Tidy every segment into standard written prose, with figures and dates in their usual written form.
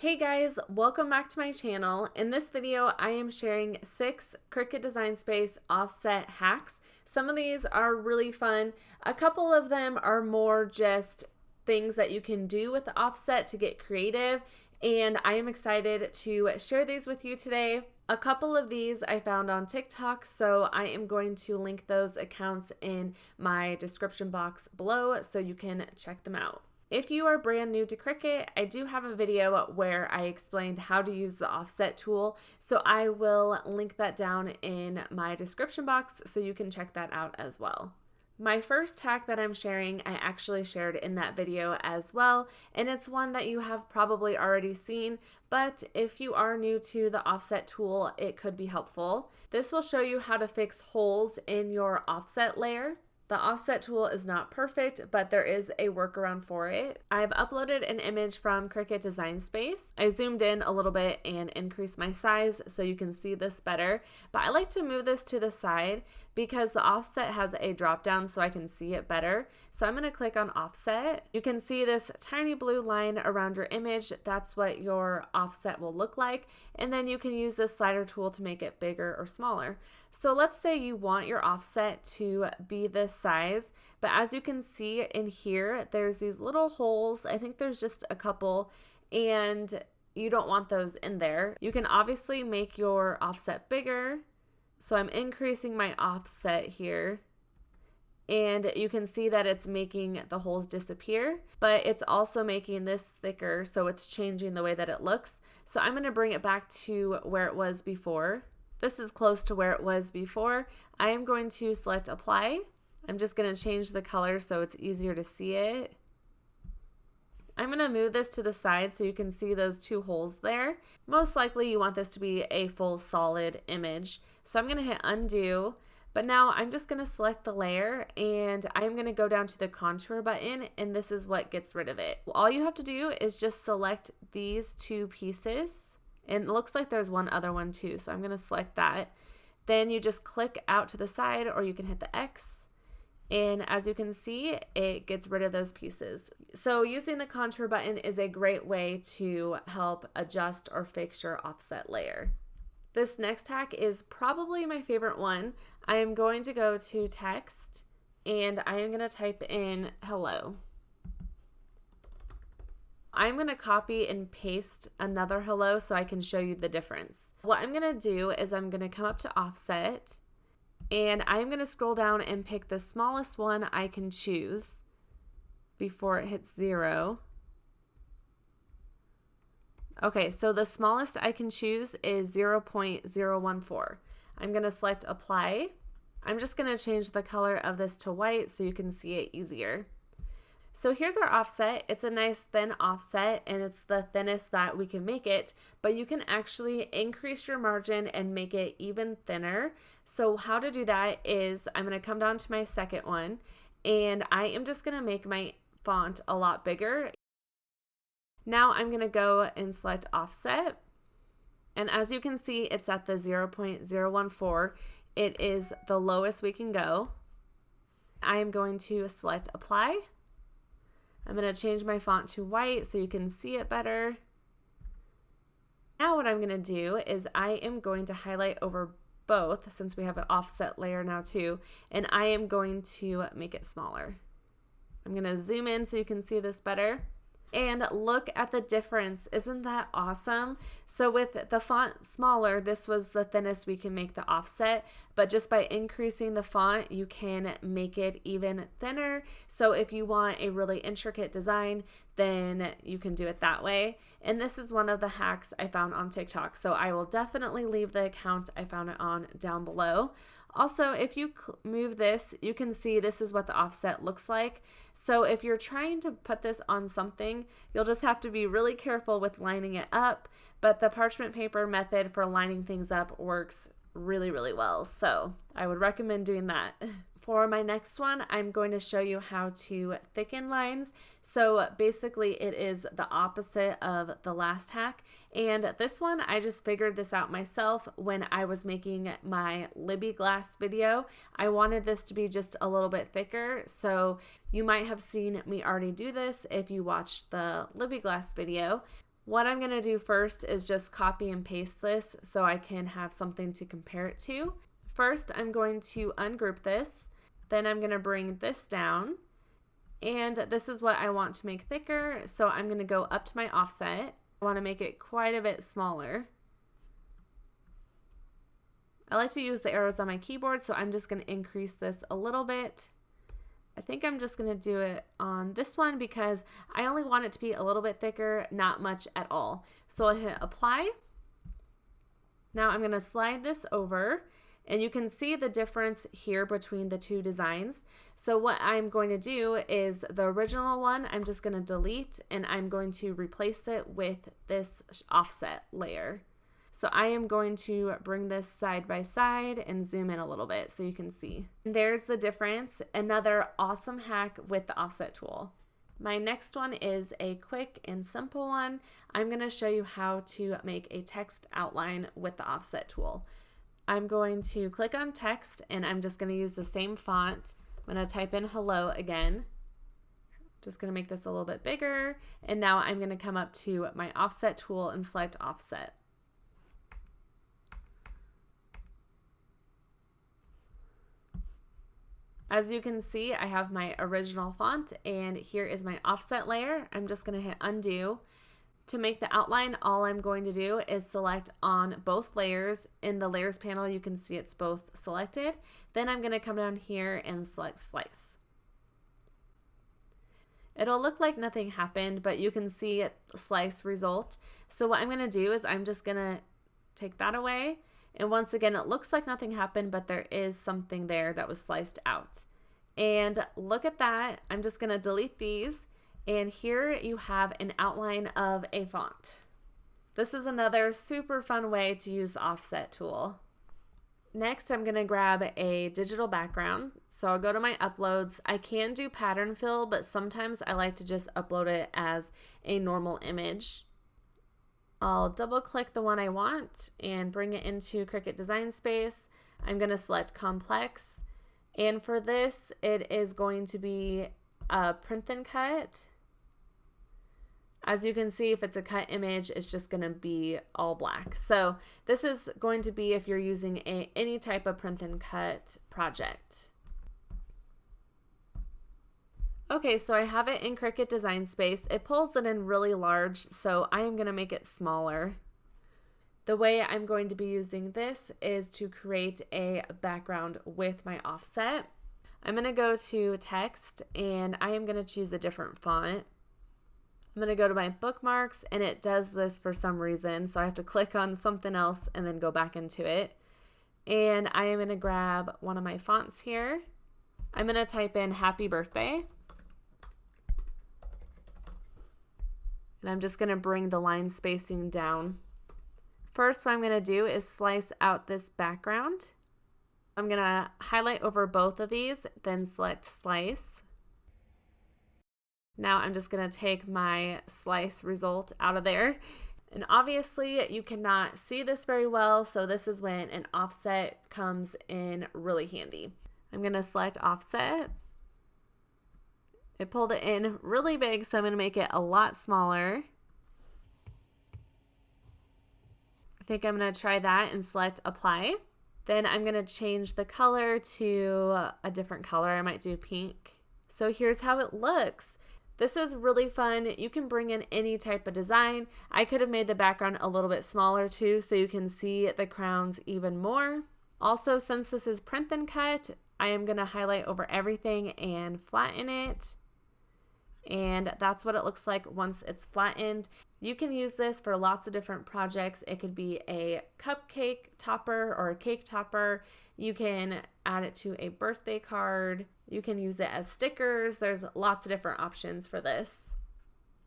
Hey guys, welcome back to my channel. In this video, I am sharing 6 Cricut Design Space offset hacks. Some of these are really fun. A couple of them are more just things that you can do with the offset to get creative, and I am excited to share these with you today. A couple of these I found on TikTok, so I am going to link those accounts in my description box below so you can check them out. If you are brand new to Cricut, I do have a video where I explained how to use the offset tool, so I will link that down in my description box so you can check that out as well. My first hack that I'm sharing, I actually shared in that video as well, and it's one that you have probably already seen, but if you are new to the offset tool, it could be helpful. This will show you how to fix holes in your offset layer. The offset tool is not perfect, but there is a workaround for it. I've uploaded an image from Cricut Design Space. I zoomed in a little bit and increased my size so you can see this better, but I like to move this to the side because the offset has a drop down so I can see it better. So I'm going to click on offset. You can see this tiny blue line around your image. That's what your offset will look like. And then you can use this slider tool to make it bigger or smaller. So let's say you want your offset to be this size, but as you can see in here, there's these little holes. I think there's just a couple, and you don't want those in there. You can obviously make your offset bigger. So I'm increasing my offset here, and you can see that it's making the holes disappear, but it's also making this thicker, so it's changing the way that it looks. So I'm going to bring it back to where it was before. This is close to where it was before. I am going to select apply. I'm just going to change the color so it's easier to see it. I'm going to move this to the side so you can see those two holes there. Most likely you want this to be a full solid image. So I'm going to hit undo, but now I'm just going to select the layer and I'm going to go down to the contour button, and this is what gets rid of it. All you have to do is just select these two pieces. And it looks like there's one other one too, so I'm going to select that. Then you just click out to the side, or you can hit the X. And as you can see, it gets rid of those pieces. So using the contour button is a great way to help adjust or fix your offset layer. This next hack is probably my favorite one. I am going to go to text, and I am going to type in hello. I'm going to copy and paste another hello so I can show you the difference. What I'm going to do is I'm going to come up to offset, and I'm going to scroll down and pick the smallest one I can choose before it hits 0. Okay, so the smallest I can choose is 0.014. I'm going to select apply. I'm just going to change the color of this to white so you can see it easier. So here's our offset. It's a nice thin offset, and it's the thinnest that we can make it, but you can actually increase your margin and make it even thinner. So how to do that is I'm going to come down to my second one, and I am just going to make my font a lot bigger. Now I'm going to go and select offset, and as you can see, it's at the 0.014. It is the lowest we can go. I am going to select apply. I'm going to change my font to white so you can see it better. Now what I'm going to do is I am going to highlight over both, since we have an offset layer now too, and I am going to make it smaller. I'm going to zoom in so you can see this better. And look at the difference. Isn't that awesome? So with the font smaller, this was the thinnest we can make the offset, but just by increasing the font, you can make it even thinner. So if you want a really intricate design, then you can do it that way. And this is one of the hacks I found on TikTok. So I will definitely leave the account I found it on down below. Also, if you move this, you can see this is what the offset looks like. So if you're trying to put this on something, you'll just have to be really careful with lining it up. But the parchment paper method for lining things up works really, really well. So I would recommend doing that. For my next one, I'm going to show you how to thicken lines. So basically it is the opposite of the last hack. And this one, I just figured this out myself when I was making my Libby glass video. I wanted this to be just a little bit thicker. So you might have seen me already do this if you watched the Libby glass video. What I'm going to do first is just copy and paste this so I can have something to compare it to. First, I'm going to ungroup this. Then I'm going to bring this down. And this is what I want to make thicker, so I'm going to go up to my offset. I want to make it quite a bit smaller. I like to use the arrows on my keyboard, so I'm just going to increase this a little bit. I think I'm just going to do it on this one because I only want it to be a little bit thicker, not much at all. So I'll hit apply. Now I'm going to slide this over, and you can see the difference here between the two designs. So what I'm going to do is the original one, I'm just going to delete, and I'm going to replace it with this offset layer. So I am going to bring this side by side and zoom in a little bit so you can see. And there's the difference. Another awesome hack with the offset tool. My next one is a quick and simple one. I'm going to show you how to make a text outline with the offset tool. I'm going to click on text, and I'm just going to use the same font. I'm going to type in hello again. Just going to make this a little bit bigger. And now I'm going to come up to my offset tool and select offset. As you can see, I have my original font, and here is my offset layer. I'm just going to hit undo. To make the outline, all I'm going to do is select on both layers. In the layers panel, you can see it's both selected. Then I'm going to come down here and select slice. It'll look like nothing happened, but you can see slice result. So what I'm going to do is I'm just going to take that away. And once again, it looks like nothing happened, but there is something there that was sliced out. And look at that. I'm just going to delete these. And here you have an outline of a font. This is another super fun way to use the offset tool. Next, I'm going to grab a digital background. So I'll go to my uploads. I can do pattern fill, but sometimes I like to just upload it as a normal image. I'll double click the one I want and bring it into Cricut Design Space. I'm going to select complex, and for this it is going to be a print and cut. As you can see, if it's a cut image, it's just going to be all black. So this is going to be if you're using any type of print and cut project. Okay, so I have it in Cricut Design Space. It pulls it in really large, so I am going to make it smaller. The way I'm going to be using this is to create a background with my offset. I'm going to go to text, and I am going to choose a different font. I'm going to go to my bookmarks, and it does this for some reason, so I have to click on something else and then go back into it. And I am going to grab one of my fonts here. I'm going to type in happy birthday. And I'm just going to bring the line spacing down. First, what I'm going to do is slice out this background. I'm going to highlight over both of these, then select slice. Now I'm just going to take my slice result out of there. And obviously you cannot see this very well, so this is when an offset comes in really handy. I'm going to select offset. It pulled it in really big, so I'm going to make it a lot smaller. I think I'm going to try that and select apply. Then I'm going to change the color to a different color. I might do pink. So here's how it looks. This is really fun. You can bring in any type of design. I could have made the background a little bit smaller too, so you can see the crowns even more. Also, since this is print and cut, I am going to highlight over everything and flatten it. And that's what it looks like once it's flattened. You can use this for lots of different projects. It could be a cupcake topper or a cake topper. You can add it to a birthday card. You can use it as stickers. There's lots of different options for this.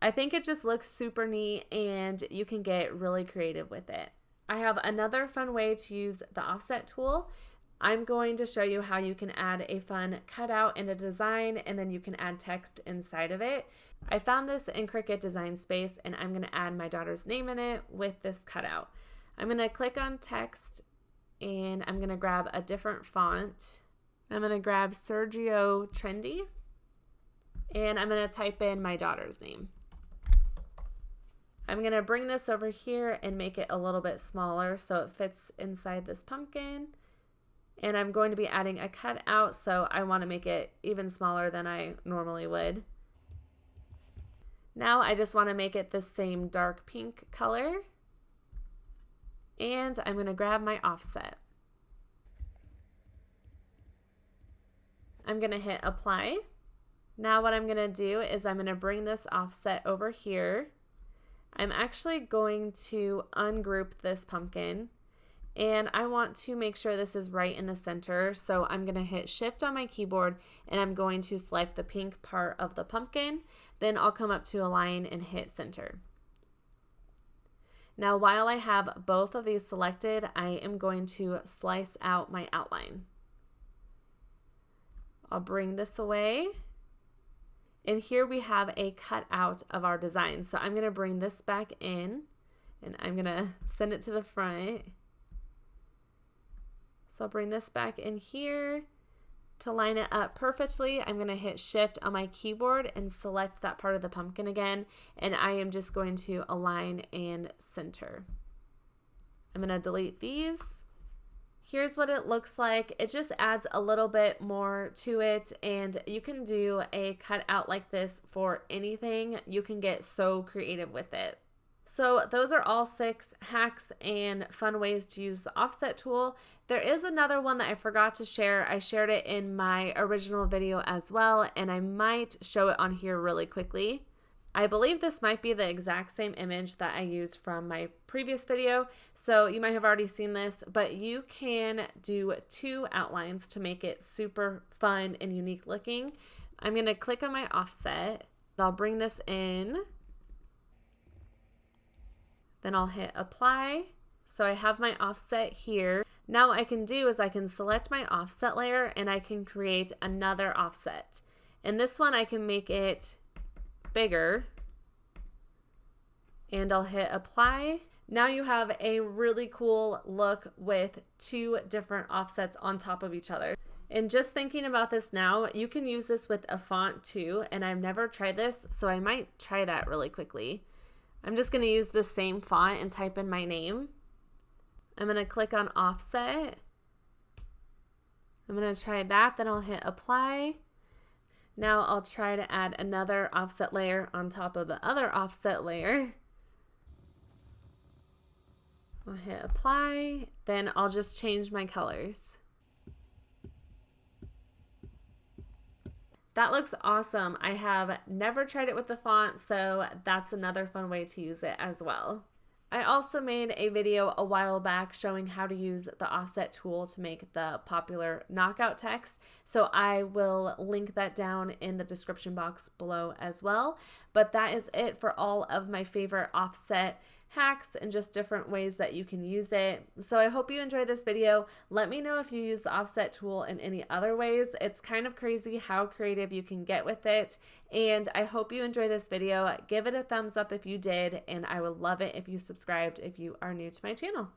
I think it just looks super neat, and you can get really creative with it. I have another fun way to use the offset tool. I'm going to show you how you can add a fun cutout in a design, and then you can add text inside of it. I found this in Cricut Design Space, and I'm going to add my daughter's name in it with this cutout. I'm going to click on text, and I'm going to grab a different font. I'm going to grab Sergio Trendy, and I'm going to type in my daughter's name. I'm going to bring this over here and make it a little bit smaller so it fits inside this pumpkin. And I'm going to be adding a cutout, so I want to make it even smaller than I normally would. Now I just want to make it the same dark pink color. And I'm going to grab my offset. I'm going to hit apply. Now what I'm going to do is I'm going to bring this offset over here. I'm actually going to ungroup this pumpkin, and I want to make sure this is right in the center. So I'm going to hit shift on my keyboard and I'm going to select the pink part of the pumpkin. Then I'll come up to align and hit center. Now while I have both of these selected, I am going to slice out my outline. I'll bring this away. And here we have a cutout of our design. So I'm going to bring this back in and I'm going to send it to the front. So I'll bring this back in here. To line it up perfectly, I'm going to hit shift on my keyboard and select that part of the pumpkin again. And I am just going to align and center. I'm going to delete these. Here's what it looks like. It just adds a little bit more to it, and you can do a cutout like this for anything. You can get so creative with it. So those are all 6 hacks and fun ways to use the offset tool. There is another one that I forgot to share. I shared it in my original video as well, and I might show it on here really quickly. I believe this might be the exact same image that I used from my previous video, so you might have already seen this, but you can do 2 outlines to make it super fun and unique looking. I'm going to click on my offset. I'll bring this in. Then I'll hit apply. So I have my offset here. Now what I can do is I can select my offset layer and I can create another offset. And this one I can make it bigger, and I'll hit apply. Now you have a really cool look with 2 different offsets on top of each other. And just thinking about this now, you can use this with a font too, and I've never tried this, so I might try that really quickly. I'm just going to use the same font and type in my name. I'm going to click on offset. I'm going to try that, then I'll hit apply. Now I'll try to add another offset layer on top of the other offset layer. I'll hit apply, then I'll just change my colors. That looks awesome. I have never tried it with the font, so that's another fun way to use it as well. I also made a video a while back showing how to use the offset tool to make the popular knockout text, so I will link that down in the description box below as well. But that is it for all of my favorite offset hacks and just different ways that you can use it. So I hope you enjoyed this video. Let me know if you use the offset tool in any other ways. It's kind of crazy how creative you can get with it. And I hope you enjoyed this video. Give it a thumbs up if you did, and I would love it if you subscribed if you are new to my channel.